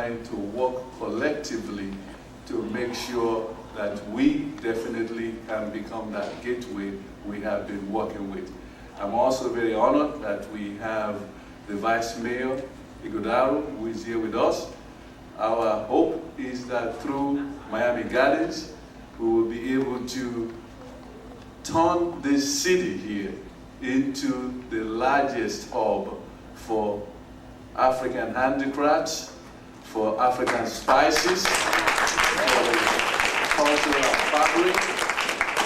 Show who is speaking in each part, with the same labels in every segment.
Speaker 1: trying to work collectively to make sure that we definitely can become that gateway we have been working with. I'm also very honored that we have the Vice Mayor, Ighodalo, who is here with us. Our hope is that through Miami Gardens, we will be able to turn this city here into the largest hub for African handicrafts, for African spices, for cultural fabric,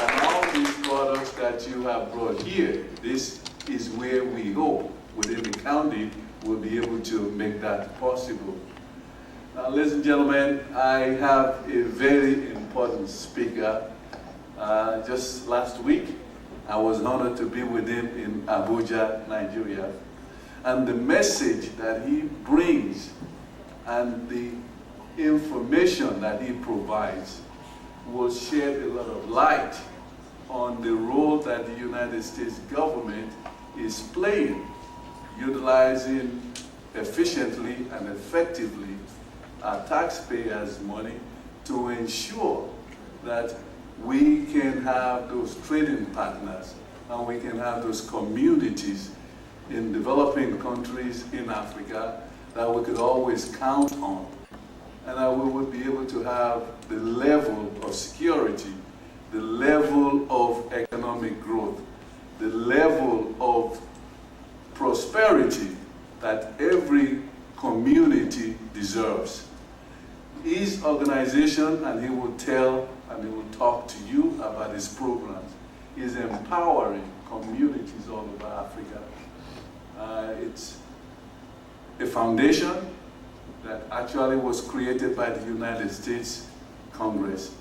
Speaker 1: and all these products that you have brought here. This is where we hope within the county we'll be able to make that possible. Now, ladies and gentlemen, I have a very important speaker. Just last week, I was honored to be with him in Abuja, Nigeria. And the message that he brings and the information that he provides will shed a lot of light on the role that the United States government is playing, utilizing efficiently and effectively our taxpayers' money to ensure that we can have those trading partners and we can have those communities in developing countries in Africa that we could always count on, and that we would be able to have the level of security, the level of economic growth, the level of prosperity that every community deserves. His organization, and he will tell and he will talk to you about his programs, is empowering communities all over Africa. It's a foundation that actually was created by the United States Congress.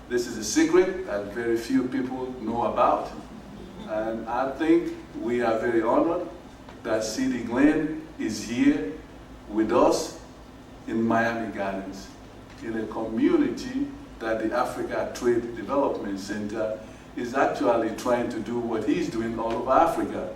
Speaker 1: This is a secret that very few people know about, and I think we are very honored that C.D. Glenn is here with us in Miami Gardens, in a community that the Africa Trade Development Center is actually trying to do what he's doing all over Africa,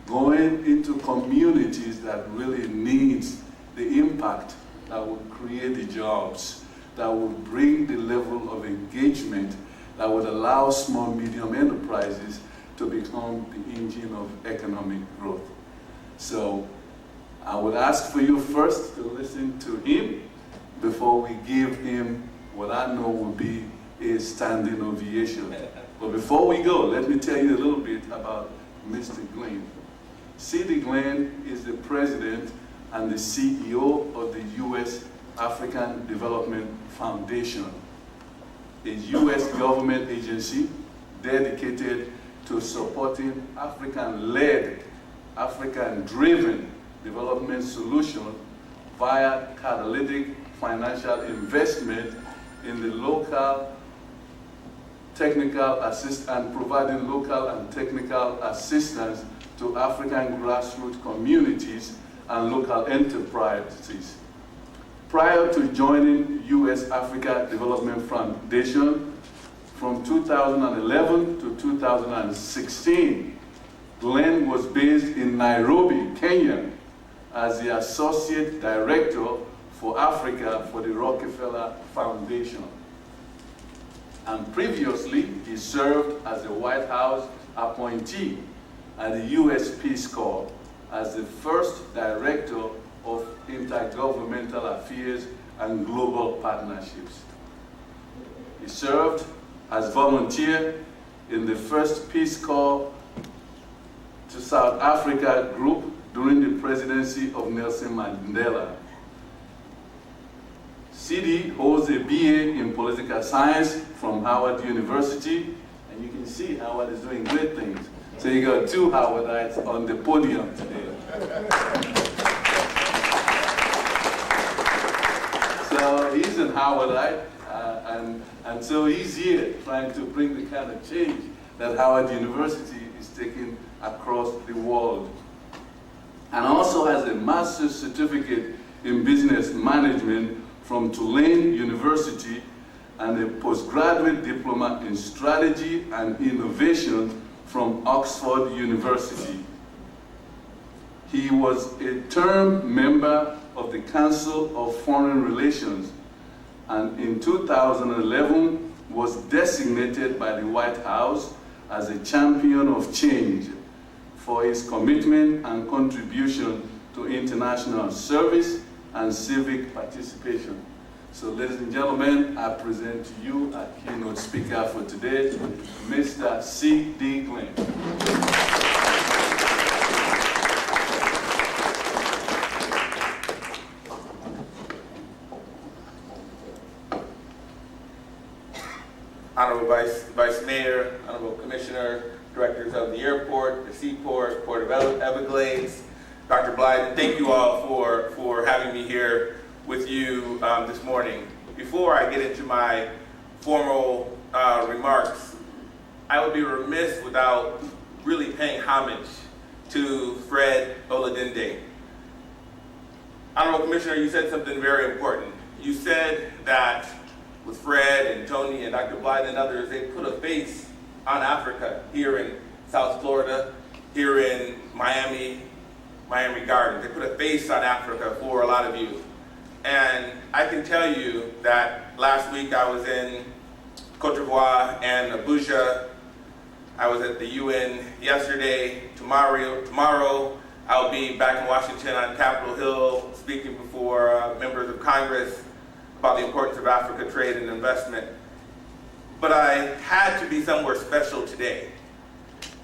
Speaker 1: going into communities that really needs the impact that will create the jobs, that will bring the level of engagement that would allow small, medium enterprises to become the engine of economic growth. So I would ask for you first to listen to him before we give him what I know will be a standing ovation. But before we go, let me tell you a little bit about Mr. Glenn. C.D. Glenn is the president and the CEO of the U.S. African Development Foundation, a U.S. government agency dedicated to supporting African-led, African-driven development solutions via catalytic financial investment in the local technical and providing local and technical assistance to African grassroots communities and local enterprises. Prior to joining U.S. Africa Development Foundation from 2011 to 2016, Glenn was based in Nairobi, Kenya, as the Associate Director for Africa for the Rockefeller Foundation. And previously, he served as a White House appointee at the U.S. Peace Corps as the first Director of Intergovernmental Affairs and Global Partnerships. He served as volunteer in the first Peace Corps to South Africa group during the presidency of Nelson Mandela. C.D. holds a BA in political science from Howard University, and you can see Howard is doing great things. So you got two Howardites on the podium today. So he's an Howardite, and so he's here trying to bring the kind of change that Howard University is taking across the world. And also has a master's certificate in business management from Tulane University and a postgraduate diploma in strategy and innovation from Oxford University. He was a term member of the Council of Foreign Relations, and in 2011 was designated by the White House as a champion of change for his commitment and contribution to international service and civic participation. So, ladies and gentlemen, I present to you our keynote speaker for today, Mr. C.D. Glenn.
Speaker 2: Honorable Vice Mayor, Honorable Commissioner, Directors of the Airport, the Seaport, Port of Everglades, Dr. Blyden, thank you all for having me here with you this morning. Before I get into my formal remarks, I would be remiss without really paying homage to Fred Oladinde. Honorable Commissioner, you said something very important. You said that with Fred and Tony and Dr. Blyden and others, they put a face on Africa here in South Florida, here in Miami Gardens. They put a face on Africa for a lot of you. And I can tell you that last week I was in Cote d'Ivoire and Abuja. I was at the UN yesterday. Tomorrow I'll be back in Washington on Capitol Hill speaking before members of Congress about the importance of Africa trade and investment. But I had to be somewhere special today.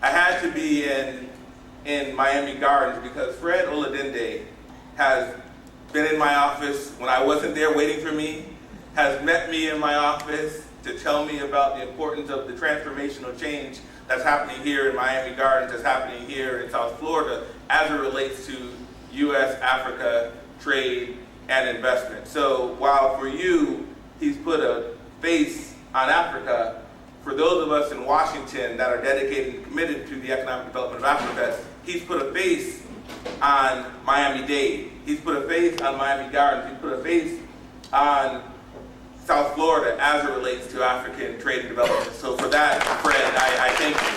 Speaker 2: I had to be in Miami Gardens because Fred Oladinde has been in my office when I wasn't there waiting for me, has met me in my office to tell me about the importance of the transformational change that's happening here in Miami Gardens, that's happening here in South Florida as it relates to U.S.-Africa trade and investment. So while for you, he's put a face on Africa, for those of us in Washington that are dedicated and committed to the economic development of Africa, he's put a face on Miami-Dade. He's put a face on Miami Gardens. He's put a face on South Florida as it relates to African trade and development. So for that, Fred, I thank you.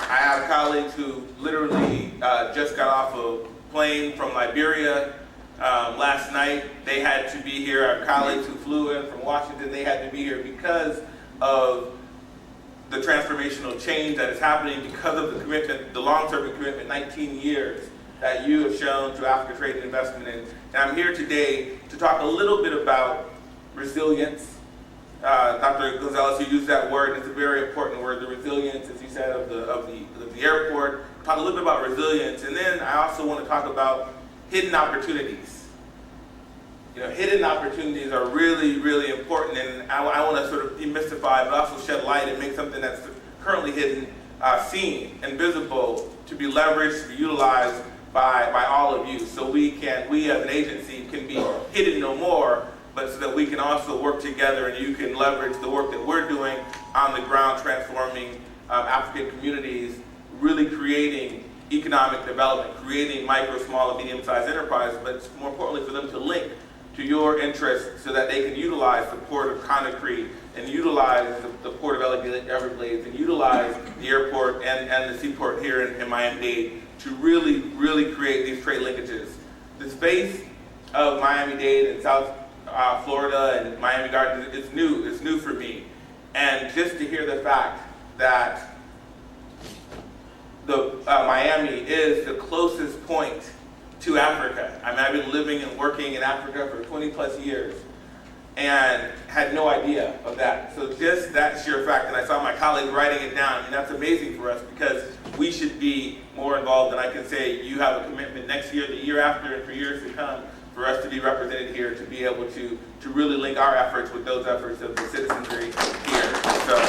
Speaker 2: I have colleagues who literally just got off a plane from Liberia last night. They had to be here. Our colleagues who flew in from Washington, they had to be here because of the transformational change that is happening, because of the commitment, the long-term commitment, 19 years that you have shown to Africa trade and investment. And I'm here today to talk a little bit about resilience. Dr. Gonzalez, you used that word. It's a very important word, the resilience, as you said, of the airport. Talk a little bit about resilience. And then I also want to talk about hidden opportunities. You know, hidden opportunities are really, really important, and I want to sort of demystify, but also shed light and make something that's currently hidden, seen and visible, to be leveraged, to be utilized by all of you. So we as an agency can be hidden no more, but so that we can also work together and you can leverage the work that we're doing on the ground, transforming African communities, really creating economic development, creating micro, small, and medium-sized enterprises, but more importantly for them to link to your interests so that they can utilize the port of Conakry and utilize the port of Everglades and utilize the airport and the seaport here in Miami-Dade to really, really create these trade linkages. The space of Miami-Dade and South Florida and Miami Gardens is new. It's new for me. And just to hear the fact that Miami is the closest point to Africa. I mean, I've been living and working in Africa for 20 plus years and had no idea of that. So just that sheer fact, and I saw my colleagues writing it down, and that's amazing for us because we should be more involved. And I can say you have a commitment next year, the year after, and for years to come for us to be represented here, to be able to really link our efforts with those efforts of the citizenry here. So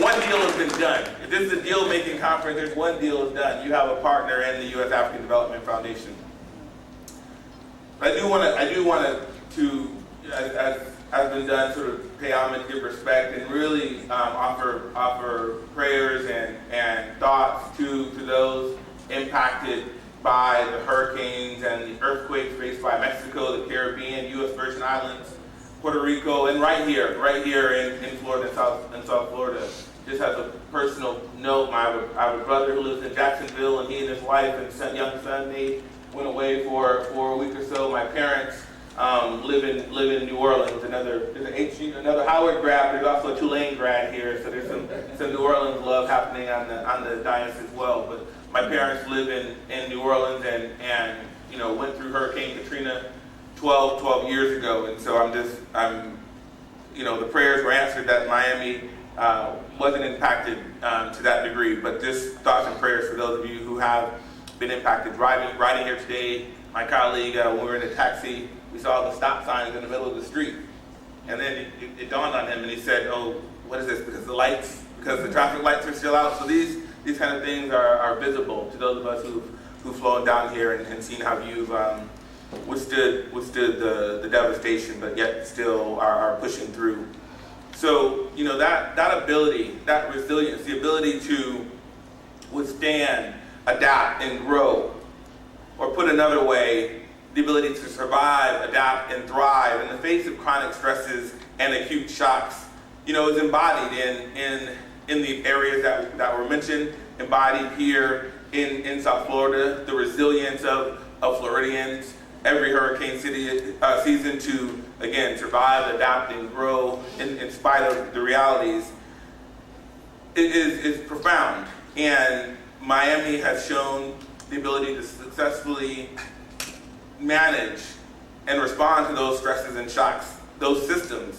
Speaker 2: one deal has been done. If this is a deal-making conference, there's one deal is done. You have a partner in the U.S. African Development Foundation. But I do want to, as has been done, sort of pay homage, give respect, and really offer prayers and thoughts to those impacted by the hurricanes and the earthquakes faced by Mexico, the Caribbean, U.S. Virgin Islands, Puerto Rico, and right here in Florida, in South Florida. just as a personal note, I have a brother who lives in Jacksonville, and he and his wife and young son, they went away for a week or so. My parents live in New Orleans. There's another Howard grad. There's also a Tulane grad here, so there's some New Orleans love happening on the dais as well. But my parents live in New Orleans and went through Hurricane Katrina 12 years ago, and so the prayers were answered that Miami wasn't impacted to that degree. But just thoughts and prayers for those of you who have been impacted. Riding here today, my colleague, when we were in a taxi, we saw the stop signs in the middle of the street. And then it dawned on him, and he said, "Oh, what is this? Because the traffic lights are still out." So these kind of things are visible to those of us who've flown down here and seen how you've withstood the devastation, but yet still are pushing through. So that ability, that resilience, the ability to withstand, adapt, and grow, or put another way, the ability to survive, adapt, and thrive in the face of chronic stresses and acute shocks, is embodied in the areas that were mentioned, embodied here in South Florida, the resilience of Floridians, every hurricane season to, again, survive, adapt, and grow in spite of the realities, is profound. And Miami has shown the ability to successfully manage and respond to those stresses and shocks, those systems.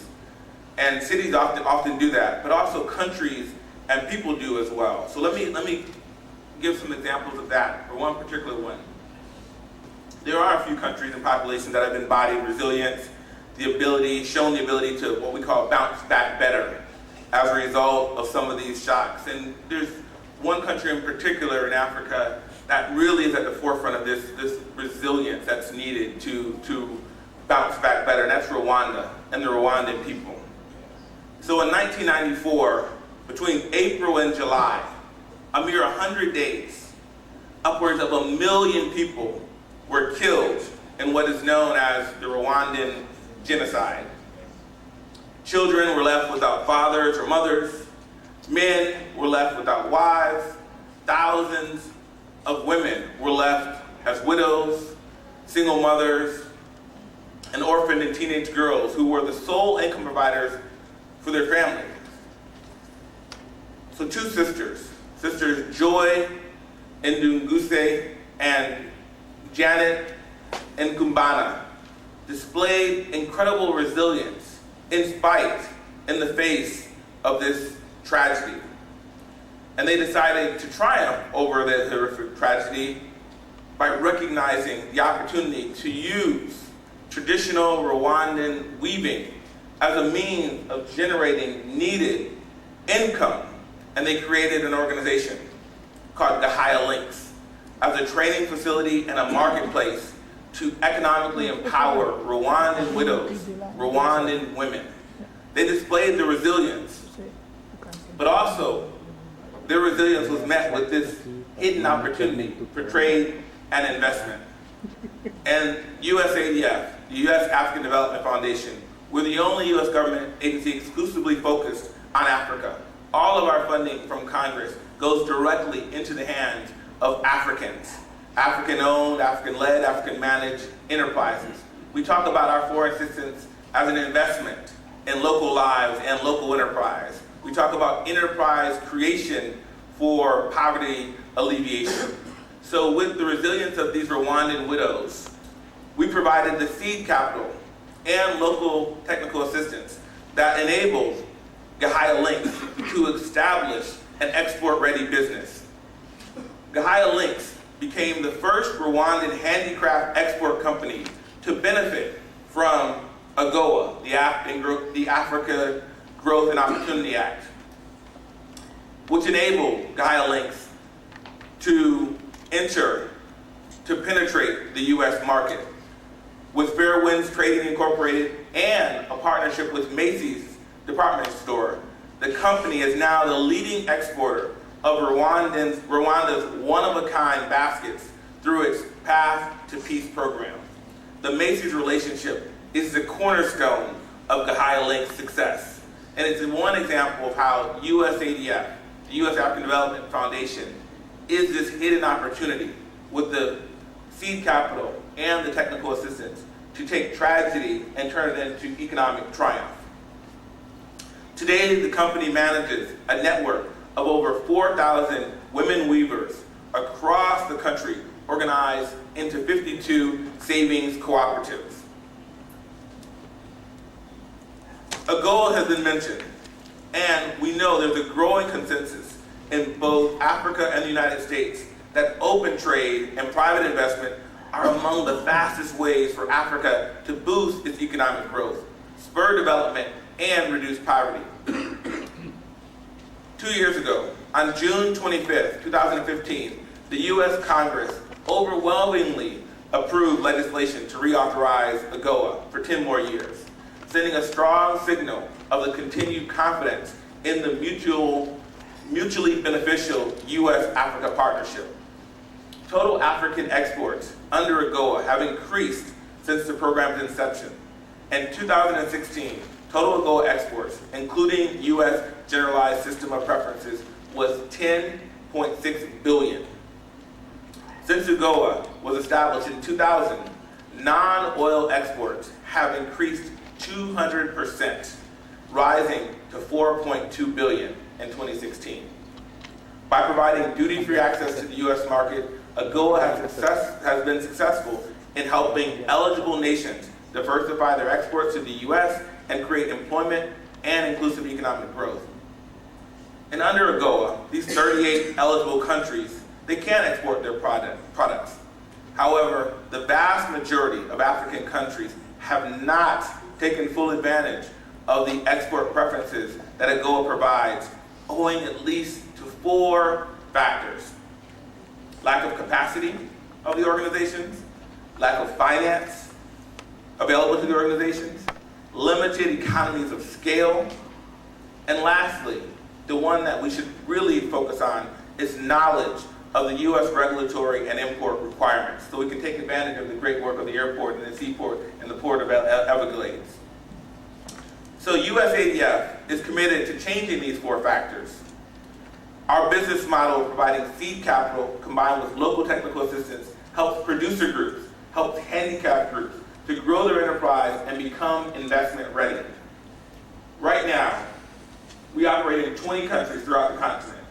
Speaker 2: And cities often do that, but also countries and people do as well. So let me give some examples of that, or one particular one. There are a few countries and populations that have embodied resilience, shown the ability to what we call bounce back better as a result of some of these shocks. And there's one country in particular in Africa that really is at the forefront of this resilience that's needed to bounce back better, and that's Rwanda and the Rwandan people. So in 1994, between April and July, a mere 100 days, upwards of 1 million people were killed in what is known as the Rwandan genocide. Children were left without fathers or mothers. Men were left without wives. Thousands of women were left as widows, single mothers, and orphaned and teenage girls who were the sole income providers for their families. So two sisters Joy Ndunguse and Janet Nkumbana, displayed incredible resilience in the face of this tragedy. And they decided to triumph over the horrific tragedy by recognizing the opportunity to use traditional Rwandan weaving as a means of generating needed income. And they created an organization called Gahaya Links as a training facility and a marketplace to economically empower Rwandan widows, Rwandan women. They displayed their resilience, but also their resilience was met with this hidden opportunity for trade and investment. And USAID, the U.S. African Development Foundation, we're the only U.S. government agency exclusively focused on Africa. All of our funding from Congress goes directly into the hands of Africans, African-owned, African-led, African-managed enterprises. We talk about our foreign assistance as an investment in local lives and local enterprise. We talk about enterprise creation for poverty alleviation. So with the resilience of these Rwandan widows, we provided the seed capital and local technical assistance that enabled Gahaya Links to establish an export-ready business. Gahaya Links became the first Rwandan handicraft export company to benefit from AGOA, the Africa Growth and Opportunity Act, which enabled Gahaya Links to penetrate the U.S. market. With Fair Winds Trading Incorporated and a partnership with Macy's department store, the company is now the leading exporter of Rwanda's one-of-a-kind baskets through its Path to Peace program. The Macy's relationship is the cornerstone of Gahaya Link's success. And it's one example of how USADF, the U.S. African Development Foundation, is this hidden opportunity with the seed capital and the technical assistance to take tragedy and turn it into economic triumph. Today, the company manages a network of over 4,000 women weavers across the country, organized into 52 savings cooperatives. A goal has been mentioned, and we know there's a growing consensus in both Africa and the United States that open trade and private investment are among the fastest ways for Africa to boost its economic growth, spur development, and reduce poverty. 2 years ago, on June 25th, 2015, the U.S. Congress overwhelmingly approved legislation to reauthorize AGOA for 10 more years, sending a strong signal of the continued confidence in the mutually beneficial U.S.-Africa partnership. Total African exports under AGOA have increased since the program's inception. In 2016, total AGOA exports, including U.S. Generalized System of Preferences, was $10.6 billion. Since AGOA was established in 2000, non-oil exports have increased 200%, rising to $4.2 billion in 2016. By providing duty-free access to the U.S. market, AGOA has been successful in helping eligible nations diversify their exports to the U.S. and create employment and inclusive economic growth. And under AGOA, these 38 eligible countries, they can export their products. However, the vast majority of African countries have not taken full advantage of the export preferences that AGOA provides, owing at least to 4 factors: lack of capacity of the organizations, lack of finance available to the organizations, limited economies of scale, and lastly, the one that we should really focus on is knowledge of the U.S. regulatory and import requirements, so we can take advantage of the great work of the airport and the seaport and the port of Everglades. So USADF is committed to changing these 4 factors. Our business model of providing seed capital combined with local technical assistance helps producer groups, helps handicapped groups to grow their enterprise and become investment ready. Right now, we operate in 20 countries throughout the continent.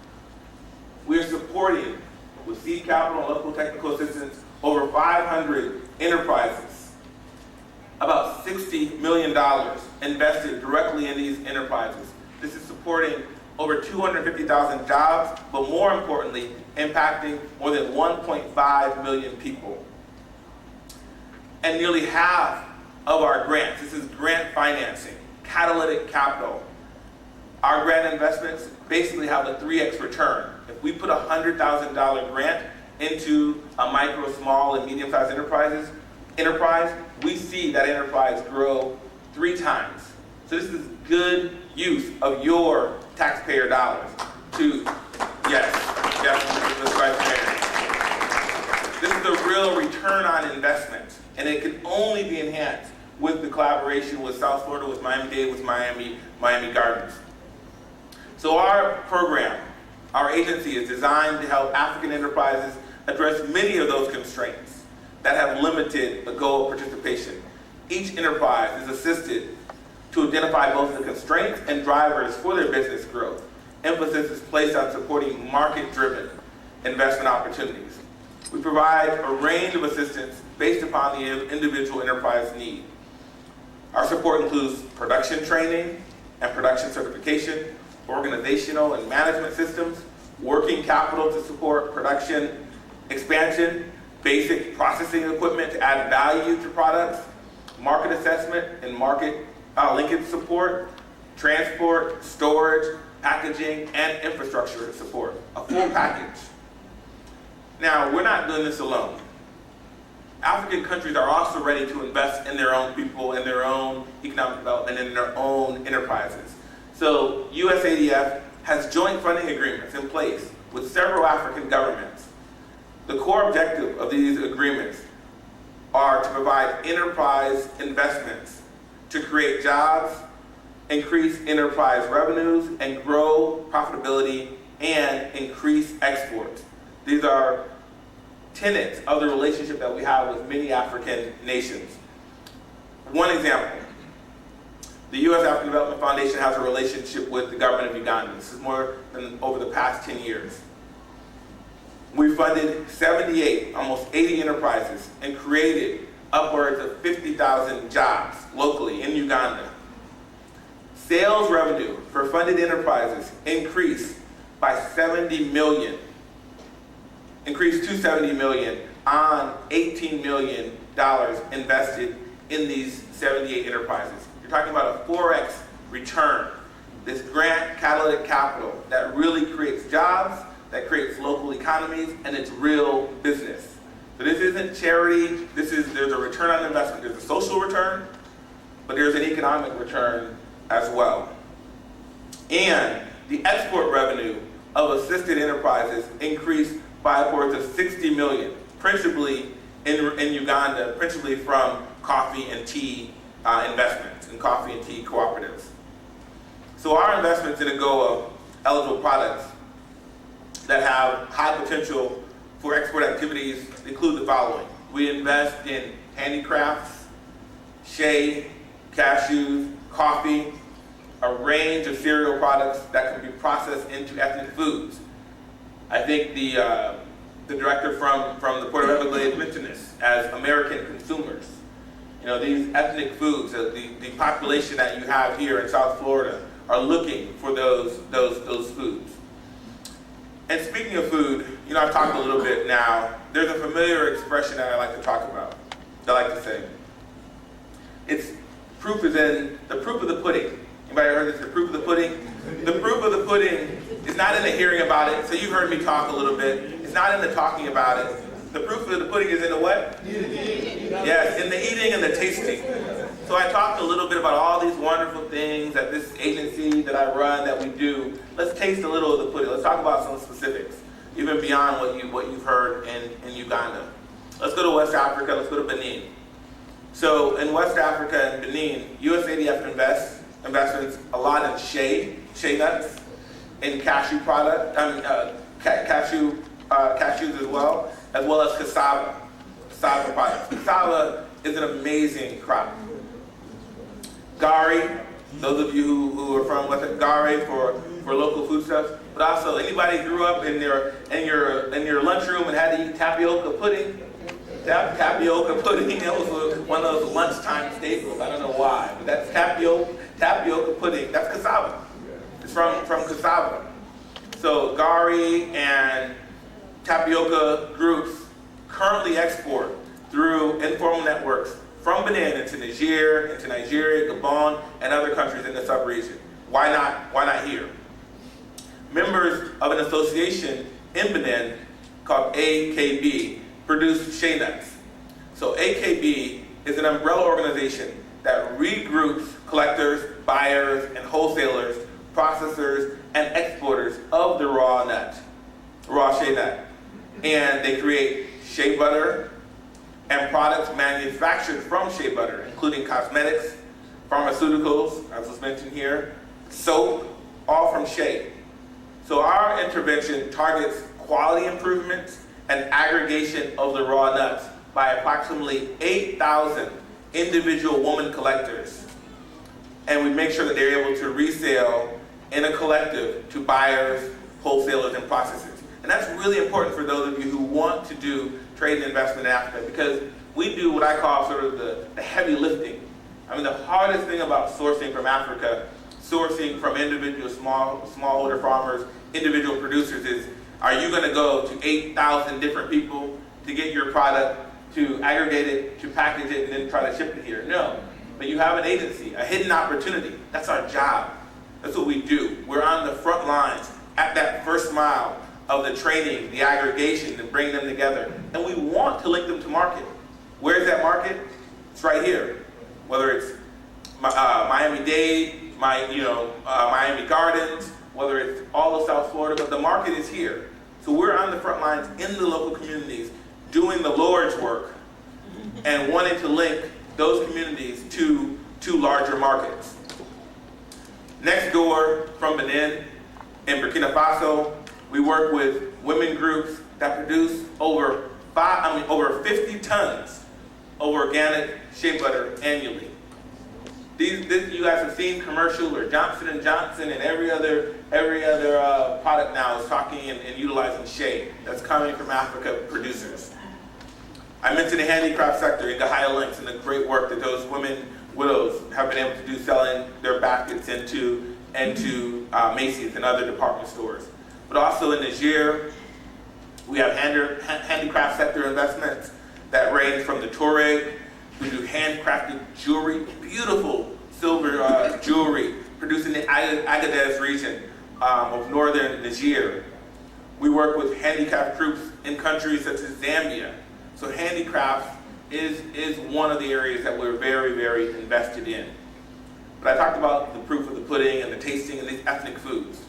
Speaker 2: We are supporting, with seed capital and local technical assistance, over 500 enterprises. About $60 million invested directly in these enterprises. This is supporting over 250,000 jobs, but more importantly, impacting more than 1.5 million people. And nearly half of our grants, this is grant financing, catalytic capital. Our grant investments basically have a 3x return. If we put a $100,000 grant into a micro, small, and medium-sized enterprise, we see that enterprise grow 3 times. So this is good use of your taxpayer dollars to, yes, Mr. Vice Mayor. This is a real return on investment, and it can only be enhanced with the collaboration with South Florida, with Miami-Dade, with Miami Gardens. So our program, our agency, is designed to help African enterprises address many of those constraints that have limited AGOA participation. Each enterprise is assisted to identify both the constraints and drivers for their business growth. Emphasis is placed on supporting market-driven investment opportunities. We provide a range of assistance based upon the individual enterprise need. Our support includes production training and production certification, organizational and management systems, working capital to support production expansion, basic processing equipment to add value to products, market assessment and market linkage support, transport, storage, packaging, and infrastructure support, a full package. Now, we're not doing this alone. African countries are also ready to invest in their own people, in their own economic development, and in their own enterprises. So USADF has joint funding agreements in place with several African governments. The core objective of these agreements are to provide enterprise investments to create jobs increase enterprise revenues, and grow profitability and increase exports. These are tenets of the relationship that we have with many African nations. One example, the U.S. African Development Foundation has a relationship with the government of Uganda. This is more than over the past 10 years. We funded 78, almost 80 enterprises and created upwards of 50,000 jobs locally in Uganda. Sales revenue for funded enterprises increased by 70 million, increased to 70 million on $18 million invested in these 78 enterprises. You're talking about a 4x return. This grant catalytic capital that really creates jobs, that creates local economies, and it's real business. So this isn't charity, there's a return on investment. There's a social return, but there's an economic return as well. And the export revenue of assisted enterprises increased by upwards of 60 million, principally in Uganda, principally from coffee and tea investments and coffee and tea cooperatives. So our investments in AGOA eligible products that have high potential for export activities include the following. We invest in handicrafts, shea, cashews, coffee, a range of cereal products that can be processed into ethnic foods. I think the director from the Port of Everglades mentioned this as American consumers. You know, these ethnic foods, the population that you have here in South Florida are looking for those foods. And speaking of food, you know, I've talked a little bit now. There's a familiar expression that I like to talk about, that I like to say. It's proof is in the proof of the pudding. Anybody heard this? The proof of the pudding? The proof of the pudding is not in the hearing about it. So you've heard me talk a little bit. It's not in the talking about it. The proof of the pudding is in the what? Yes, in the eating and the tasting. So I talked a little bit about all these wonderful things that this agency that I run, that we do. Let's taste a little of the pudding. Let's talk about some specifics, even beyond what you've heard in Uganda. Let's go to West Africa. Let's go to Benin. So in West Africa and Benin, USAID investments a lot in shea nuts, in cashew cashews as well as cassava products. Cassava is an amazing crop. Gari, those of you who are from West Gari for local foodstuffs, but also anybody grew up in your lunchroom and had to eat tapioca pudding. Tapioca pudding, that was one of those lunchtime staples. I don't know why, but that's tapioca pudding. That's cassava. It's from cassava. So Gari and tapioca groups currently export through informal networks from Benin into Niger, into Nigeria, Gabon, and other countries in the sub-region. Why not here? Members of an association in Benin called AKB produce shea nuts. So AKB is an umbrella organization that regroups collectors, buyers, and wholesalers, processors, and exporters of the raw shea nut. And they create shea butter and products manufactured from shea butter, including cosmetics, pharmaceuticals, as was mentioned here, soap, all from shea. So our intervention targets quality improvements and aggregation of the raw nuts by approximately 8,000 individual woman collectors. And we make sure that they're able to resell in a collective to buyers, wholesalers, and processors. And that's really important for those of you who want to do trade and investment in Africa, because we do what I call sort of the heavy lifting. I mean, the hardest thing about sourcing from Africa, sourcing from individual smallholder farmers, individual producers is, are you going to go to 8,000 different people to get your product, to aggregate it, to package it, and then try to ship it here? No. But you have an agency, a hidden opportunity. That's our job. That's what we do. We're on the front lines at that first mile of the training, the aggregation, to bring them together. And we want to link them to market. Where's that market? It's right here. Whether it's Miami-Dade, Miami Gardens, whether it's all of South Florida, but the market is here. So we're on the front lines in the local communities doing the Lord's work and wanting to link those communities to larger markets. Next door from Benin in Burkina Faso, we work with women groups that produce over 50 tons of organic shea butter annually. You guys have seen commercial where Johnson & Johnson and every other product now is talking and utilizing shea that's coming from Africa producers. I mentioned the handicraft sector in Gahaya Links and the great work that those women widows have been able to do selling their baskets into Macy's and other department stores. But also in Niger, we have handicraft sector investments that range from the Tuareg, who do handcrafted jewelry, beautiful silver jewelry produced in the Agadez region of northern Niger. We work with handicraft groups in countries such as Zambia. So handicrafts is one of the areas that we're very, very invested in. But I talked about the proof of the pudding and the tasting and these ethnic foods.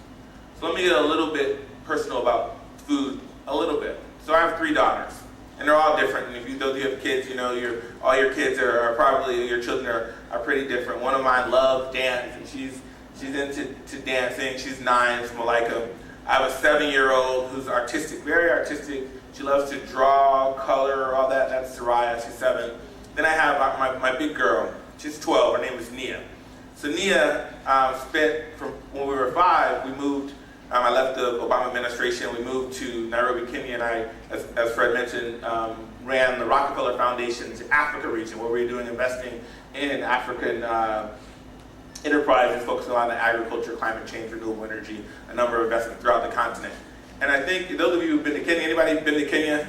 Speaker 2: So let me get a little bit personal about food, a little bit. So I have 3 daughters, and they're all different. And if you have kids, you know, all your kids are probably, your children are pretty different. One of mine loves dance, and she's into dancing. She's 9, it's Malika. I have a 7-year-old who's artistic, very artistic. She loves to draw, color, all that. That's Soraya, she's 7. Then I have my big girl. She's 12, her name is Nia. So Nia spent, from when we were 5, we moved, I left the Obama administration, we moved to Nairobi, Kenya, and I, as Fred mentioned, ran the Rockefeller Foundation's Africa region, where we were doing investing in African enterprises focusing on the agriculture, climate change, renewable energy, a number of investments throughout the continent. And I think those of you who've been to Kenya, anybody been to Kenya?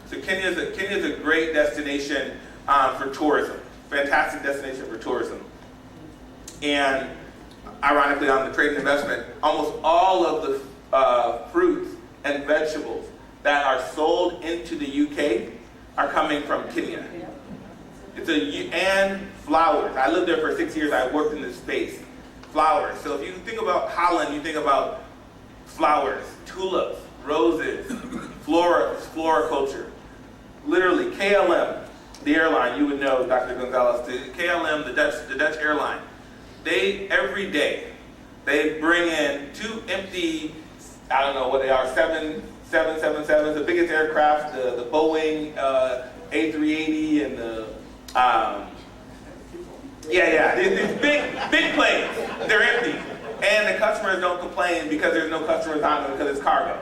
Speaker 2: So Kenya's a great destination for tourism, fantastic destination for tourism. And ironically, on the trade and investment, almost all of the fruits and vegetables that are sold into the UK are coming from Kenya. And flowers. I lived there for 6 years. I worked in this space. Flowers. So if you think about Holland, you think about flowers, tulips, roses, floriculture. Literally, KLM, the airline, you would know, Dr. Gonzalez, KLM, the Dutch airline, every day, they bring in 2 empty, I don't know what they are, 777s, the biggest aircraft, the Boeing A380 and the, these big planes, they're empty. And the customers don't complain because there's no customers on them because it's cargo.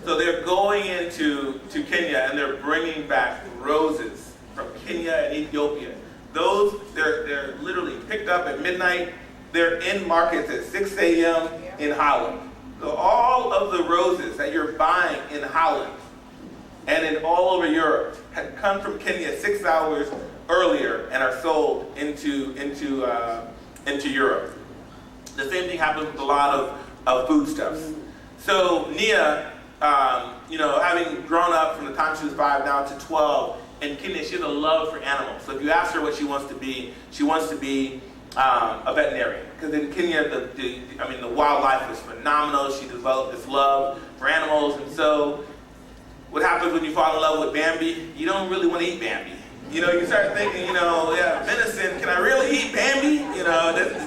Speaker 2: So they're going into Kenya and they're bringing back roses from Kenya and Ethiopia. Those, they're literally picked up at midnight. They're in markets at 6 a.m. in Holland. So all of the roses that you're buying in Holland and in all over Europe had come from Kenya 6 hours earlier and are sold into Europe. The same thing happens with a lot of foodstuffs. So Nia, having grown up from the time she was 5 now to 12, in Kenya, she has a love for animals. So if you ask her what she wants to be a veterinarian. Because in Kenya, the wildlife is phenomenal. She developed this love for animals. And so what happens when you fall in love with Bambi? You don't really want to eat Bambi. You start thinking, venison, can I really eat Bambi?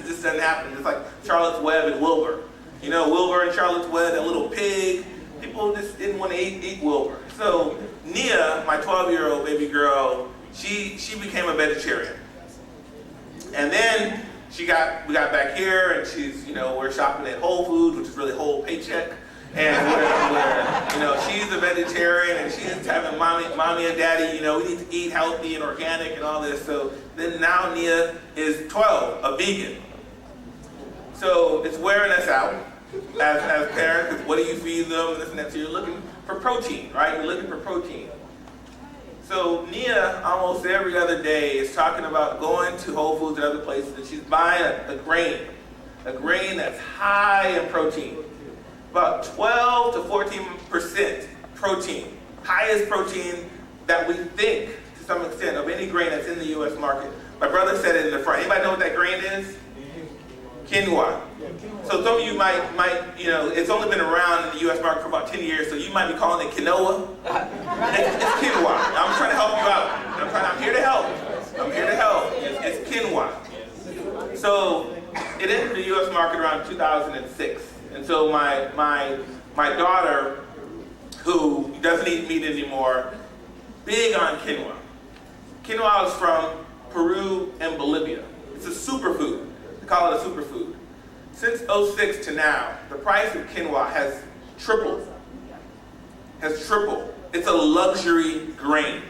Speaker 2: This doesn't happen. It's like Charlotte's Web and Wilbur. Wilbur and Charlotte's Web, that little pig. People just didn't want to eat Wilbur. So Nia, my 12-year-old baby girl, she became a vegetarian. And then we got back here, and we're shopping at Whole Foods, which is really Whole Paycheck. And where she's a vegetarian, and she's having mommy and daddy, we need to eat healthy and organic and all this. So then now Nia is 12, a vegan. So it's wearing us out as parents, because what do you feed them, and this and that. So you're looking for protein, right? You're looking for protein. So Nia, almost every other day, is talking about going to Whole Foods and other places, and she's buying a grain that's high in protein. About 12 to 14% protein, highest protein that we think, to some extent, of any grain that's in the U.S. market. My brother said it in the front. Anybody know what that grain is? Quinoa. So some of you might, it's only been around in the U.S. market for about 10 years, so you might be calling it quinoa. It's quinoa. I'm trying to help you out. I'm here to help. It's quinoa. So it entered the U.S. around 2006. And so my daughter, who doesn't eat meat anymore, big on quinoa. Quinoa is from Peru and Bolivia. It's a superfood. They call it a superfood. Since '06 to now, the price of quinoa has tripled. It's a luxury grain.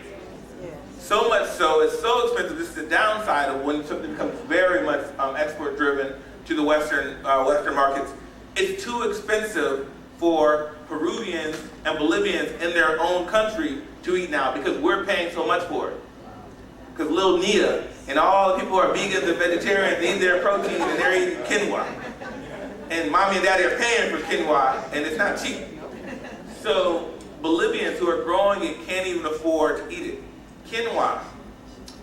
Speaker 2: So much so, it's so expensive. This is the downside of when something becomes very much export driven to the Western markets. It's too expensive for Peruvians and Bolivians in their own country to eat now because we're paying so much for it. Because Lil Nia and all the people who are vegans and vegetarians eat their protein and they're eating quinoa. And mommy and daddy are paying for quinoa and it's not cheap. So Bolivians who are growing it can't even afford to eat it. Quinoa,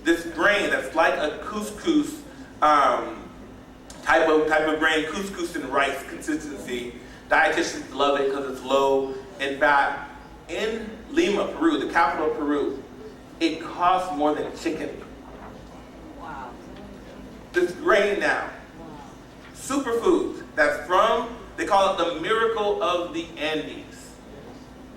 Speaker 2: this grain that's like a couscous type of grain, couscous and rice consistency. Dietitians love it because it's low in fat. In Lima, Peru, the capital of Peru, it costs more than chicken.
Speaker 3: Wow.
Speaker 2: This grain now, superfoods, that's from, they call it the miracle of the Andes.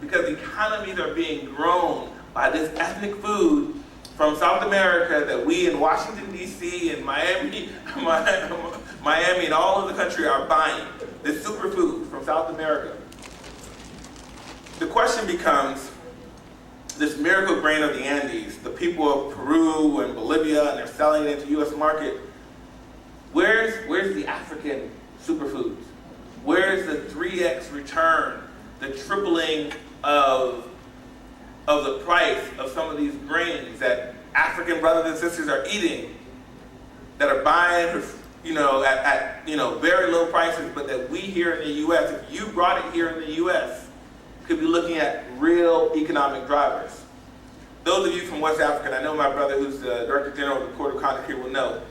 Speaker 2: Because economies are being grown by this ethnic food from South America that we in Washington, D.C. and Miami and all over the country are buying. This superfood from South America. The question becomes, this miracle grain of the Andes, the people of Peru and Bolivia, and they're selling it into U.S. market, where's the African superfoods? Where's the 3x return, the tripling of the price of some of these grains that African brothers and sisters are eating, that are buying, at very low prices, but that we here in the U.S., if you brought it here in the U.S., could be looking at real economic drivers. Those of you from West Africa, and I know my brother who's the Director General of the Court of Conduct here will know,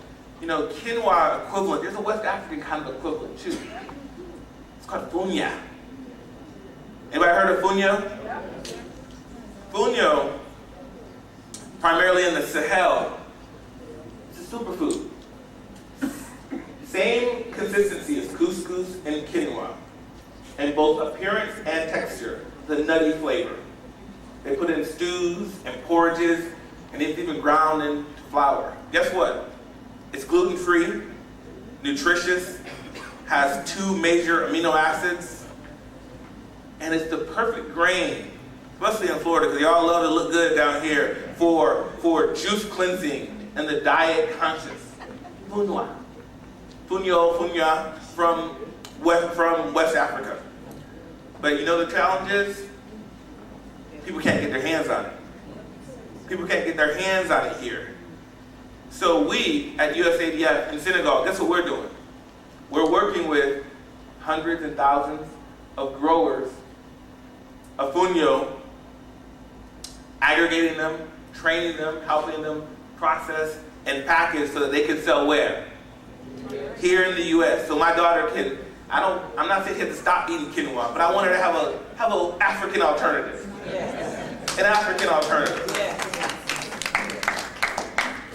Speaker 2: quinoa equivalent, there's a West African kind of equivalent too. It's called funya. Anybody heard of funya? Funya, primarily in the Sahel, it's a superfood. Same consistency as couscous and quinoa, in both appearance and texture, the nutty flavor. They put it in stews and porridges, and it's even ground into flour. Guess what? It's gluten-free, nutritious, has 2 major amino acids, and it's the perfect grain, especially in Florida, because y'all love to look good down here, for juice cleansing and the diet conscious. Funya. Funya from West Africa. But you know the challenge is? People can't get their hands on it. People can't get their hands on it here. So we at USADF in Senegal, guess what we're doing? We're working with hundreds and thousands of growers of funya, aggregating them, training them, helping them process and package so that they can sell where? Here in the U.S. So my daughter can, I'm not saying she has to stop eating quinoa, but I want her to have an African alternative.
Speaker 3: Yes.
Speaker 2: An African alternative.
Speaker 3: Yes.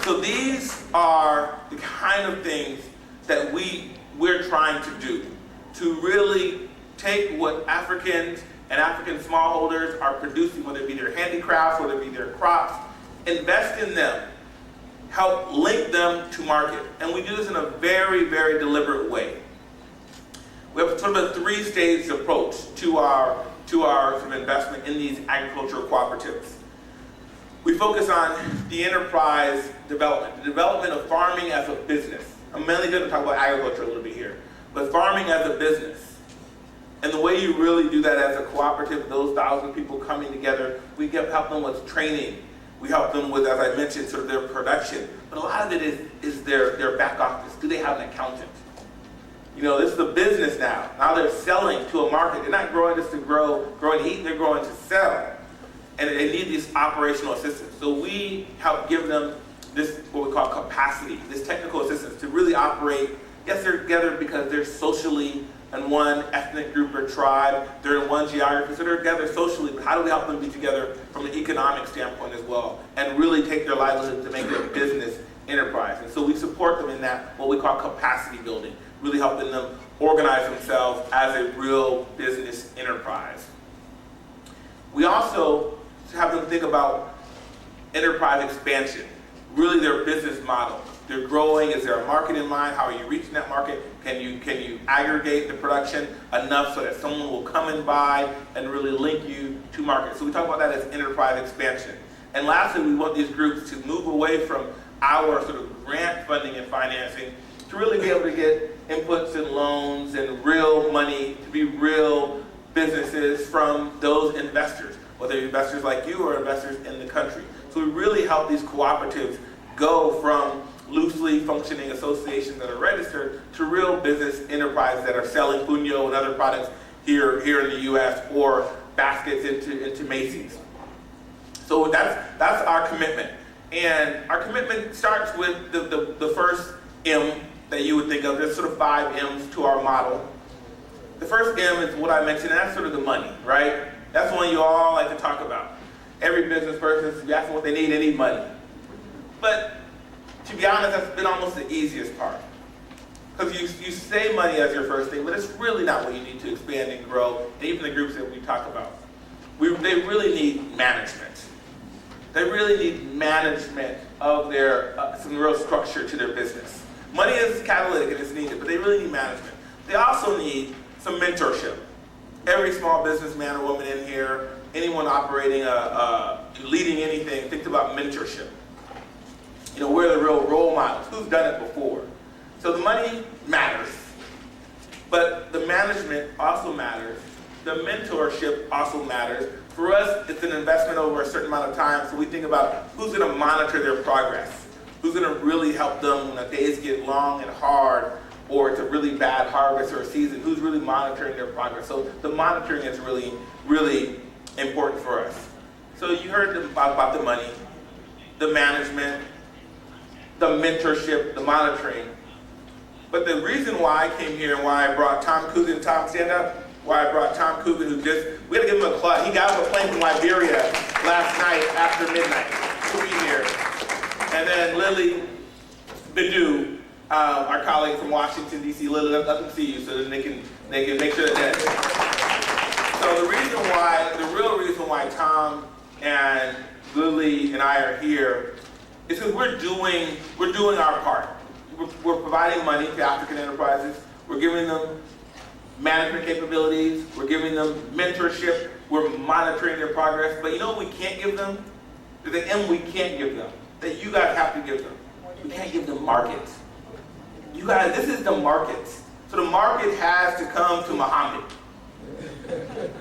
Speaker 2: So these are the kind of things that we're trying to do, to really take what Africans and African smallholders are producing, whether it be their handicrafts, whether it be their crops, invest in them, help link them to market. And we do this in a very, very deliberate way. We have sort of a 3-stage approach to our sort of investment in these agricultural cooperatives. We focus on the enterprise development, the development of farming as a business. I'm mainly going to talk about agriculture a little bit here, but farming as a business. And the way you really do that as a cooperative, those 1,000 people coming together, we help them with training. We help them with, as I mentioned, sort of their production. But a lot of it is their back office. Do they have an accountant? This is a business now. Now they're selling to a market. They're not growing just to growing to eat, they're growing to sell. And they need this operational assistance. So we help give them this, what we call capacity, this technical assistance to really operate. Yes, they're together because they're socially in one ethnic group or tribe. They're in one geography, so they're together socially. But how do we help them be together from an economic standpoint as well, and really take their livelihood to make it a business enterprise? And so we support them in that, what we call capacity building, really helping them organize themselves as a real business enterprise. We also have them think about enterprise expansion, really their business model. They're growing. Is there a market in mind? How are you reaching that market? Can you aggregate the production enough so that someone will come and buy and really link you to market? So we talk about that as enterprise expansion. And lastly, we want these groups to move away from our sort of grant funding and financing to really be able to get inputs and loans and real money to be real businesses from those investors, whether investors like you or investors in the country. So we really help these cooperatives go from loosely functioning associations that are registered to real business enterprises that are selling Punyo and other products here in the U.S. or baskets into Macy's. So that's our commitment. And our commitment starts with the first M that you would think of. There's sort of 5 M's to our model. The first M is what I mentioned, and that's sort of the money, right? That's one you all like to talk about. Every business person, if you ask them what they need money. But to be honest, that's been almost the easiest part. Because you say money as your first thing, but it's really not what you need to expand and grow, and even the groups that we talk about. They really need management. They really need management of their, some real structure to their business. Money is catalytic and it's needed, but they really need management. They also need some mentorship. Every small businessman or woman in here, anyone operating, leading anything, thinks about mentorship. You know, we're the real role models. Who's done it before? So the money matters, but the management also matters. The mentorship also matters. For us, it's an investment over a certain amount of time, so we think about who's going to monitor their progress, who's going to really help them when the days get long and hard, or it's a really bad harvest or a season, who's really monitoring their progress. So the monitoring is really, really important for us. So you heard about the money, the management, the mentorship, the monitoring. But the reason why I came here and why I brought Tom Coogan, Tom, stand up, why I brought Tom Coogan, who we had to give him a clap. He got off a plane from Liberia last night after midnight to be here. And then Lily Bidou, our colleague from Washington, D.C. Lily, let them see you so that they can make sure that. So the real reason why Tom and Lily and I are here is because we're doing our part. We're providing money to African enterprises. We're giving them management capabilities. We're giving them mentorship. We're monitoring their progress. But you know what we can't give them? There's an M we can't give them, that you guys have to give them. We can't give them markets. You guys, this is the markets. So the market has to come to Muhammad.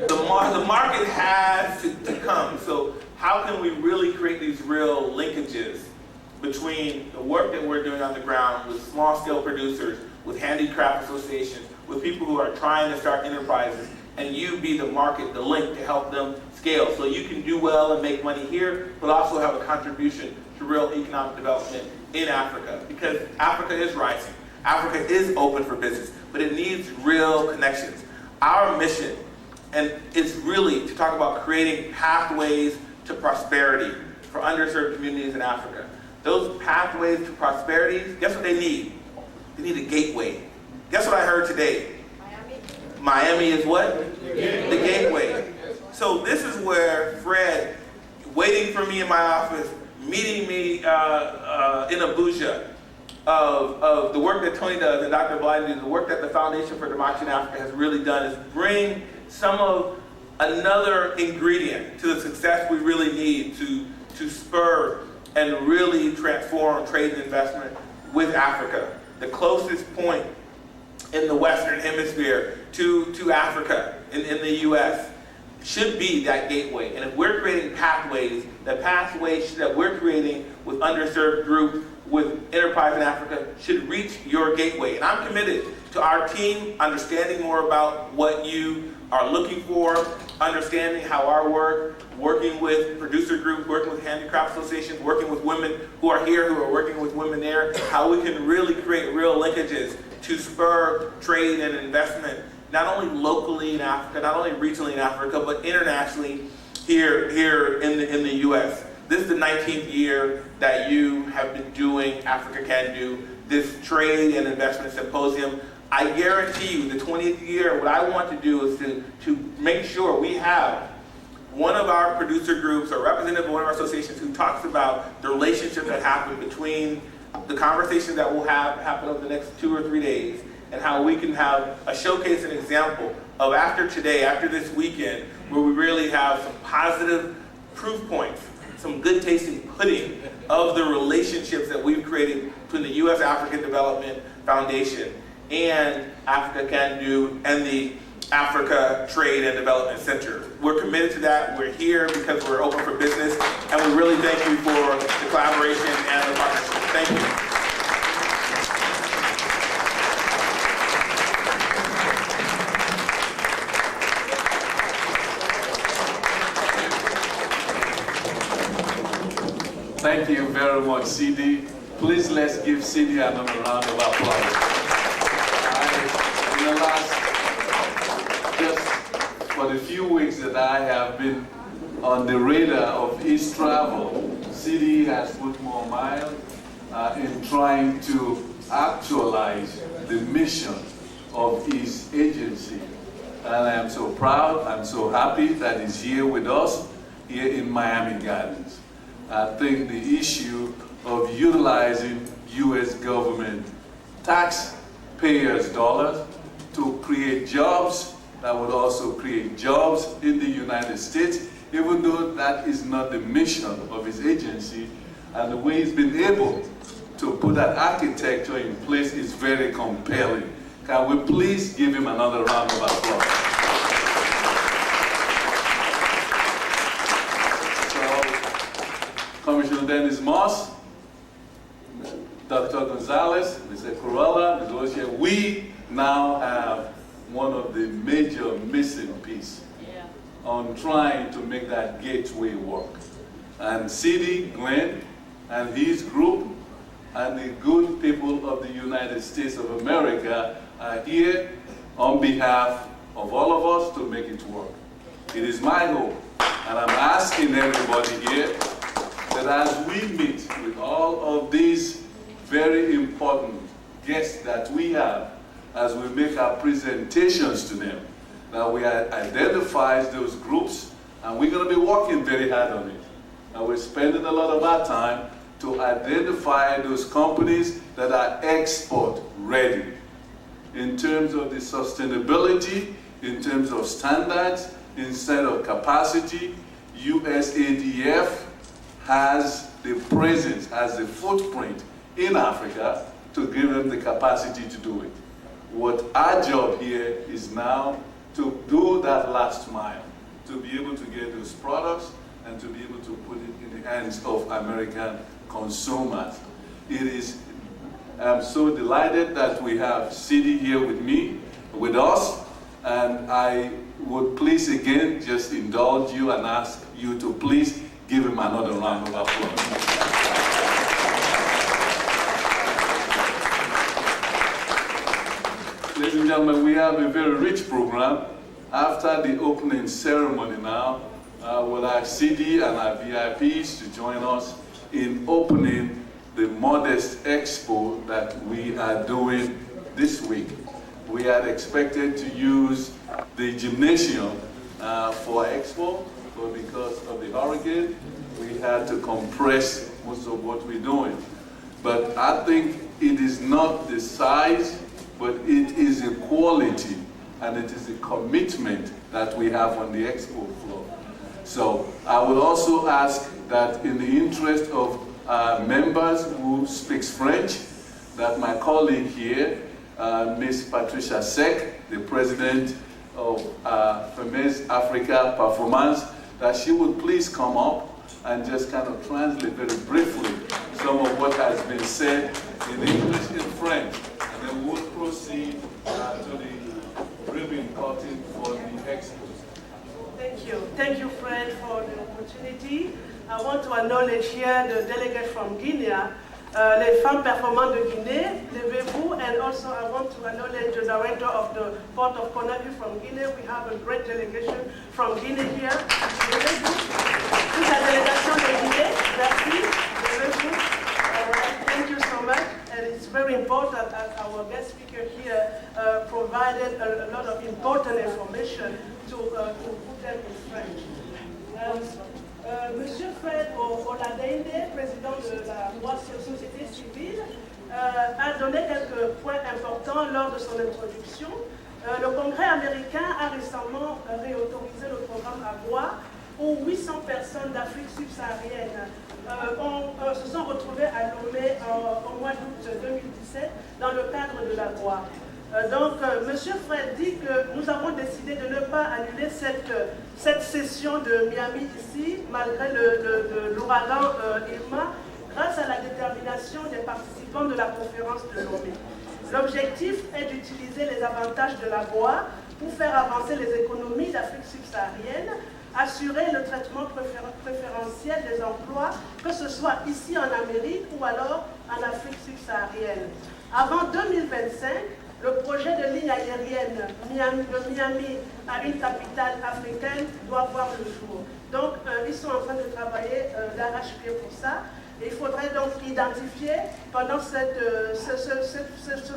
Speaker 2: The market has to come. So how can we really create these real linkages between the work that we're doing on the ground with small-scale producers, with handicraft associations, with people who are trying to start enterprises, and you be the market, the link to help them scale so you can do well and make money here, but also have a contribution to real economic development in Africa, because Africa is rising. Africa is open for business, but it needs real connections. Our mission, and it's really to talk about creating pathways to prosperity for underserved communities in Africa. Those pathways to prosperity, guess what they need? They need a gateway. Guess what I heard today? Miami is what? The gateway. So this is where Fred, waiting for me in my office, meeting me in Abuja, of the work that Tony does and Dr. Blyden, the work that the Foundation for Democracy in Africa has really done is bring some of another ingredient to the success we really need to spur and really transform trade and investment with Africa. The closest point in the Western Hemisphere to Africa in the U.S. should be that gateway. And if we're creating pathways, the pathways that we're creating with underserved groups, with enterprise in Africa, should reach your gateway. And I'm committed to our team understanding more about what you are looking for, understanding how our work, working with producer groups, working with handicraft associations, working with women who are here, who are working with women there, how we can really create real linkages to spur trade and investment, not only locally in Africa, not only regionally in Africa, but internationally here in the U.S. This is the 19th year that you have been doing AfriCANDO, this trade and investment symposium. I guarantee you, the 20th year, what I want to do is to make sure we have one of our producer groups or representative of one of our associations who talks about the relationship that happened between the conversations that will happen over the next 2 or 3 days, and how we can have a showcase, an example of after today, after this weekend, where we really have some positive proof points, some good tasting pudding of the relationships that we've created between the U.S. African Development Foundation and AfriCANDO and the Africa Trade and Development Center. We're committed to that. We're here because we're open for business, and we really thank you for the collaboration and the partnership. Thank you.
Speaker 1: Thank you very much, CD. Please let's give CD another round of applause. In the last, just for the few weeks that I have been on the radar of his travel, CD has put more miles in trying to actualize the mission of his agency. And I am so proud, I'm so happy that he's here with us here in Miami Gardens. I think the issue of utilizing U.S. government taxpayers' dollars to create jobs that would also create jobs in the United States, even though that is not the mission of his agency, and the way he's been able to put that architecture in place is very compelling. Can we please give him another round of applause? Commissioner Dennis Moss, Dr. Gonzalez, Mr. Corolla, Ms. Oshie, we now have one of the major missing pieces on trying to make that gateway work. And CD, Glenn, and his group, and the good people of the United States of America are here on behalf of all of us to make it work. It is my hope, and I'm asking everybody here, that as we meet with all of these very important guests that we have, as we make our presentations to them, that we identify those groups, and we're going to be working very hard on it. And we're spending a lot of our time to identify those companies that are export ready in terms of the sustainability, in terms of standards, instead of capacity. USADF has the presence, has the footprint in Africa to give them the capacity to do it. What our job here is now to do that last mile, to be able to get those products and to be able to put it in the hands of American consumers. I'm so delighted that we have CD here with us, and I would please again just indulge you and ask you to please give him another round of applause. Ladies and gentlemen, we have a very rich program. After the opening ceremony now, we'll ask CD and our VIPs to join us in opening the modest expo that we are doing this week. We had expected to use the gymnasium for expo, but because of the hurricane, we had to compress most of what we're doing. But I think it is not the size, but it is the quality and it is the commitment that we have on the expo floor. So I would also ask that in the interest of members who speaks French, that my colleague here, Ms. Patricia Sek, the president of Femmes Africa Performance, that she would please come up and just kind of translate very briefly some of what has been said in English and French. And then we'll proceed to the ribbon cutting for the expo.
Speaker 4: Thank you. Thank you, Fred, for the opportunity. I want to acknowledge here the delegate from Guinea, les femmes performantes de Guinée, levez-vous, and also I want to acknowledge the director of the Port of Conakry from Guinea. We have a great delegation from Guinea here. Levez-vous. Toute la délégation de Guinée, merci. Levez-vous. All right, thank you so much. And it's very very important, as our guest speaker here provided a lot of important information to put them in French. Monsieur Fred Oladende, président de la société civile, a donné quelques points importants lors de son introduction. Le Congrès américain a récemment réautorisé le programme AGUA, où 800 personnes d'Afrique subsaharienne se sont retrouvées à Lomé au mois d'août 2017 dans le cadre de l'AGUA. Donc, M. Fred dit que nous avons décidé de ne pas annuler cette session de Miami ici, malgré l'ouragan Irma, grâce à la détermination des participants de la conférence de Lomé. L'objectif est d'utiliser les avantages de la voie pour faire avancer les économies d'Afrique subsaharienne, assurer le traitement préférentiel des emplois, que ce soit ici en Amérique ou alors en Afrique subsaharienne. Avant 2025, le projet de ligne aérienne de Miami à une capitale africaine doit voir le jour. Donc, ils sont en train de travailler d'arrache-pied pour ça. Et il faudrait donc identifier, pendant ce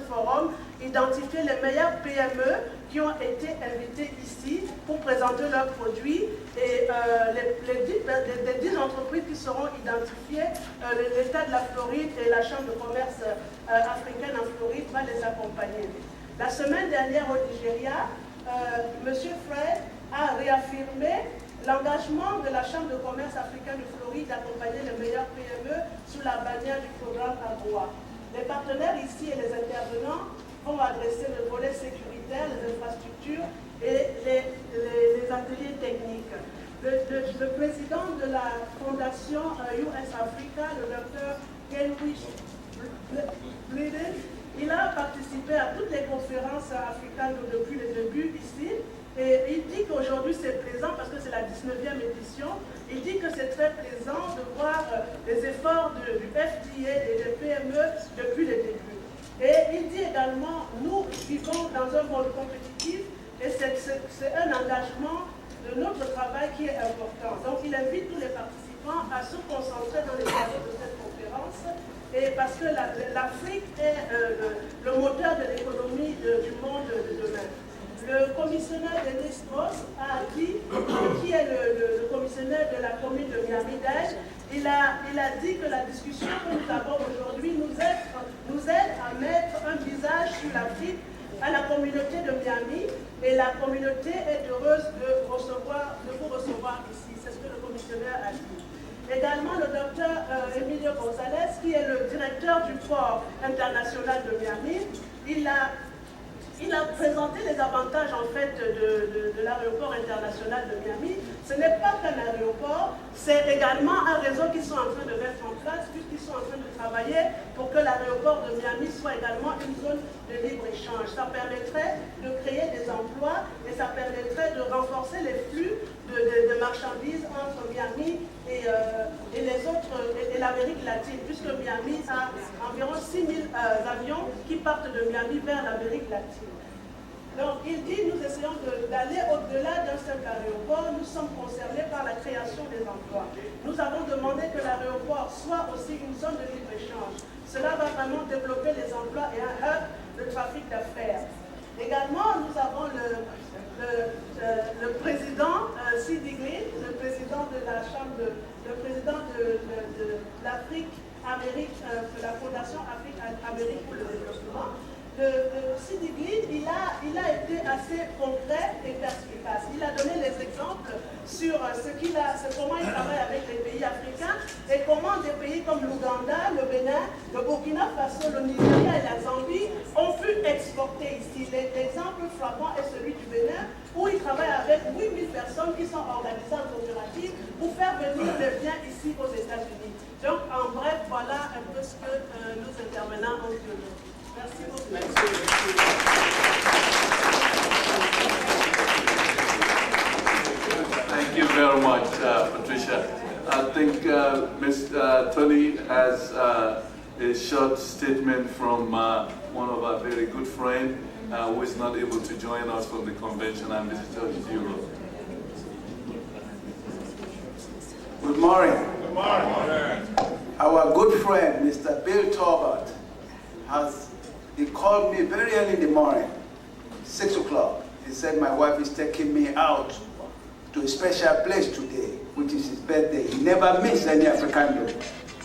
Speaker 4: forum, identifier les meilleures PME qui ont été invitées ici pour présenter leurs produits et les 10 entreprises qui seront identifiées, l'État de la Floride et la Chambre de commerce africaine en Floride va les accompagner. La semaine dernière au Nigeria, M. Fred a réaffirmé l'engagement de la Chambre de commerce africaine de Floride d'accompagner les meilleures PME sous la bannière du programme AGUA. Les partenaires ici et les intervenants vont adresser le volet sécuritaire, les infrastructures et les ateliers techniques. Le président de la fondation US Africa, le Dr. Kenwich Bliden, il a participé à toutes les conférences africaines depuis le début ici. Et il dit qu'aujourd'hui c'est plaisant parce que c'est la 19e édition. Il dit que c'est très plaisant de voir les efforts du FDA et des PME depuis le début. Et il dit également, nous vivons dans un monde compétitif et c'est un engagement de notre travail qui est important. Donc il invite tous les participants à se concentrer dans les travaux de cette conférence. Et parce que l'Afrique est le moteur de l'économie du monde de demain. Le commissionnaire Denis Moss a dit, qui est le commissionnaire de la commune de Miami-Dade, il a dit que la discussion que nous avons aujourd'hui nous aide à mettre un visage sur l'Afrique à la communauté de Miami et la communauté est heureuse de vous recevoir ici. C'est ce que le commissionnaire a dit. Également le docteur Emilio Gonzalez, qui est le directeur du port international de Miami, il a présenté les avantages en fait de l'aéroport international de Miami. Ce n'est pas qu'un aéroport, c'est également un réseau qu'ils sont en train de mettre en place puisqu'ils sont en train de travailler pour que l'aéroport de Miami soit également une zone de libre-échange. Ça permettrait de créer des emplois et ça permettrait de renforcer les flux de marchandises entre Miami et l'Amérique latine, puisque Miami a environ 6 000 avions qui partent de Miami vers l'Amérique latine. Donc il dit, nous essayons d'aller au-delà d'un simple aéroport, nous sommes concernés par la création des emplois. Nous avons demandé que l'aéroport soit aussi une zone de libre-échange. Cela va vraiment développer les emplois et un hub de trafic d'affaires. Également, nous avons le président Sidi Green, le président de la Chambre, le président de l'Afrique, Amérique, de la Fondation Afrique-Amérique pour le développement. Sidi Green, il a été assez concret et perspicace. Il a donné les exemples sur comment il travaille avec les pays africains et comment des pays comme l'Ouganda, le Bénin, le Burkina Faso, le Nigeria et la Zambie ont pu exporter ici. L'exemple frappant est celui du Bénin où il travaille avec 8000 personnes qui sont organisées en coopérative pour faire venir les biens ici aux États-Unis. Donc en bref, voilà un peu ce que nos intervenants ont dit. Merci beaucoup.
Speaker 1: Thank you very much, Patricia. I think Mr. Tony has a short statement from one of our very good friends who is not able to join us from the convention and visitor to Europe.
Speaker 5: Good morning.
Speaker 2: Good morning.
Speaker 5: Our good friend, Mr. Bill Talbot,
Speaker 6: he called me very early in the morning, 6 o'clock. He said, my wife is taking me out to a special place today, which is his birthday. He never missed any AfriCANDO,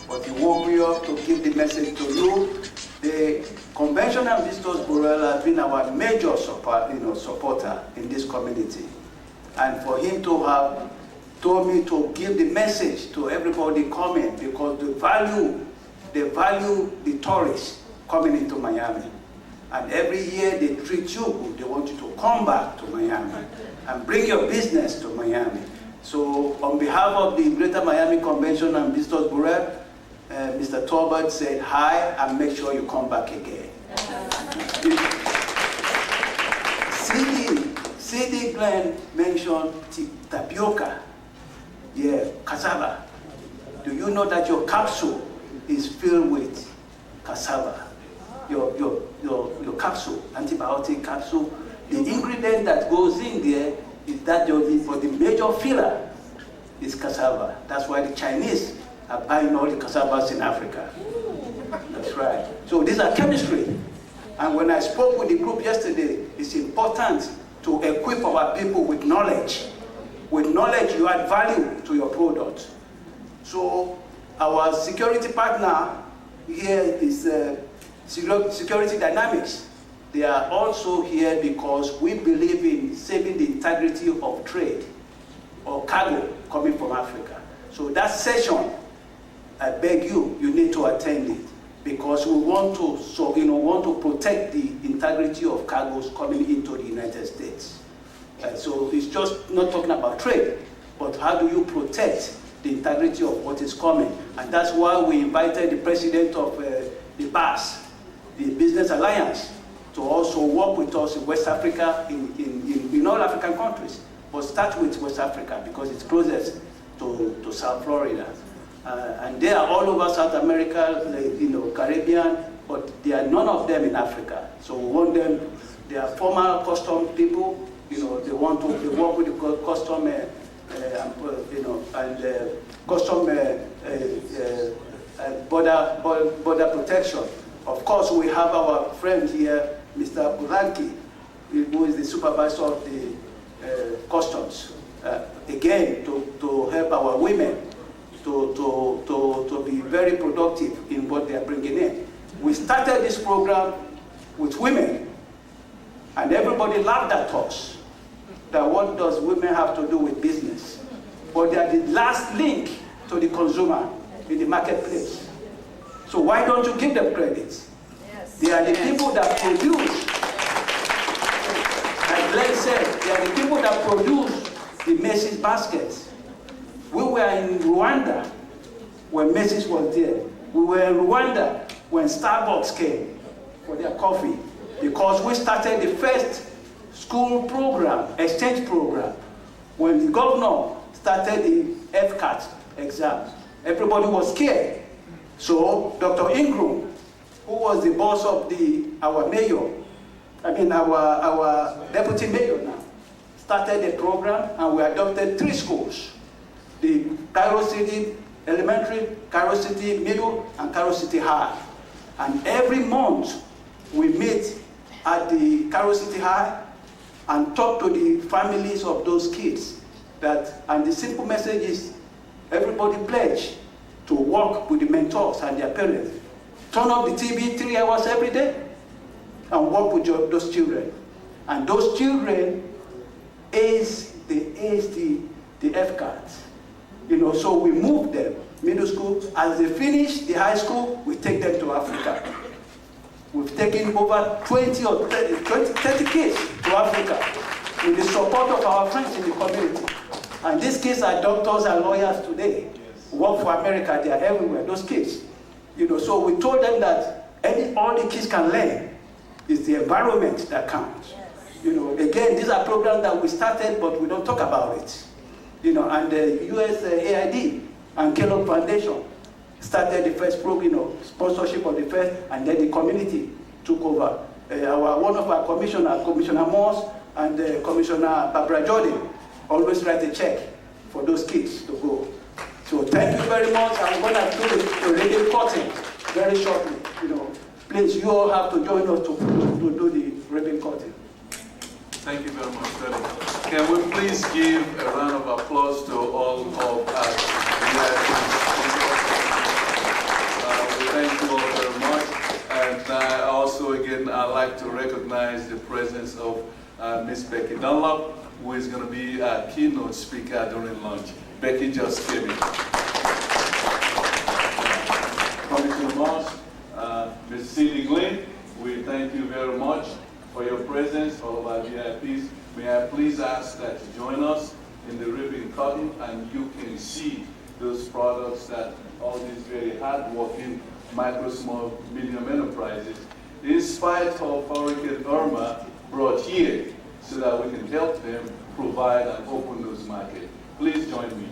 Speaker 6: but he woke me up to give the message to you. The Convention and Visitors Bureau has been our major supporter in this community. And for him to have told me to give the message to everybody coming, because they value the tourists coming into Miami. And every year they treat you good. They want you to come back to Miami and bring your business to Miami. So on behalf of the Greater Miami Convention and Visitors Bureau, Mr. Tolbert said hi and make sure you come back again. CD Glenn mentioned tapioca, cassava. Do you know that your capsule is filled with cassava? Your capsule, antibiotic capsule, the ingredient that goes in there is that for the major filler is cassava. That's why the Chinese are buying all the cassavas in Africa. That's right. So these are chemistry. And when I spoke with the group yesterday, it's important to equip our people with knowledge. With knowledge, you add value to your product. So our security partner here is Security Dynamics. They are also here because we believe in saving the integrity of trade or cargo coming from Africa. So that session, I beg you, you need to attend it, because we want to protect the integrity of cargoes coming into the United States. So it's just not talking about trade, but how do you protect the integrity of what is coming? And that's why we invited the president of the BAS, the Business Alliance, to also work with us in West Africa, in all African countries, but start with West Africa because it's closest to South Florida. And they are all over South America, Caribbean, but there are none of them in Africa. So we want them, they are former custom people, they work with the custom, border protection. Of course, we have our friend here, Mr. Bulanki, who is the supervisor of the customs. Again, to help our women to be very productive in what they are bringing in. We started this program with women, and everybody laughed at us, that what does women have to do with business? But they are the last link to the consumer in the marketplace. So why don't you give them credit? Yes. They are the people that produce, like Glenn said, they are the people that produce the Macy's baskets. We were in Rwanda when Macy's was there. We were in Rwanda when Starbucks came for their coffee, because we started the first school program, exchange program, when the governor started the FCAT exam. Everybody was scared. So Dr. Ingram, who was the boss of our mayor, our deputy mayor now, started a program, and we adopted 3 schools. The Cairo City Elementary, Cairo City Middle, and Cairo City High. And every month we meet at the Cairo City High and talk to the families of those kids. And the simple message is, everybody pledge to work with the mentors and their parents. Turn off the TV 3 hours every day and work with those children. And those children ace the FCAT. So we move them, middle school. As they finish the high school, we take them to Africa. We've taken over 30 kids to Africa with the support of our friends in the community. And these kids are doctors and lawyers today. Work for America, they are everywhere, those kids. So we told them that all the kids can learn is the environment that counts. Again, these are programs that we started, but we don't talk about it. And the USAID and Kellogg Foundation started the first program, sponsorship of the first, and then the community took over. One of our commissioners, Commissioner Moss and Commissioner Barbara Jordan, always write a check for those kids to go. So thank you very much. I'm going to do the radio cutting very shortly. Please, you all have to join us to do the ribbon cutting.
Speaker 1: Thank you very much, Freddy. Can we please give a round of applause to all of us? We thank you all very much. And also, again, I'd like to recognize the presence of Miss Becky Dunlop, who is going to be a keynote speaker during lunch. Becky just came in. Commissioner Moss, Ms. Cindy Glenn, we thank you very much for your presence, all of our VIPs. May I please ask that you join us in the ribbon cutting, and you can see those products that all these very hard-working micro, small, medium enterprises, in spite of Hurricane Irma, brought here so that we can help them provide and open those markets. Please join me.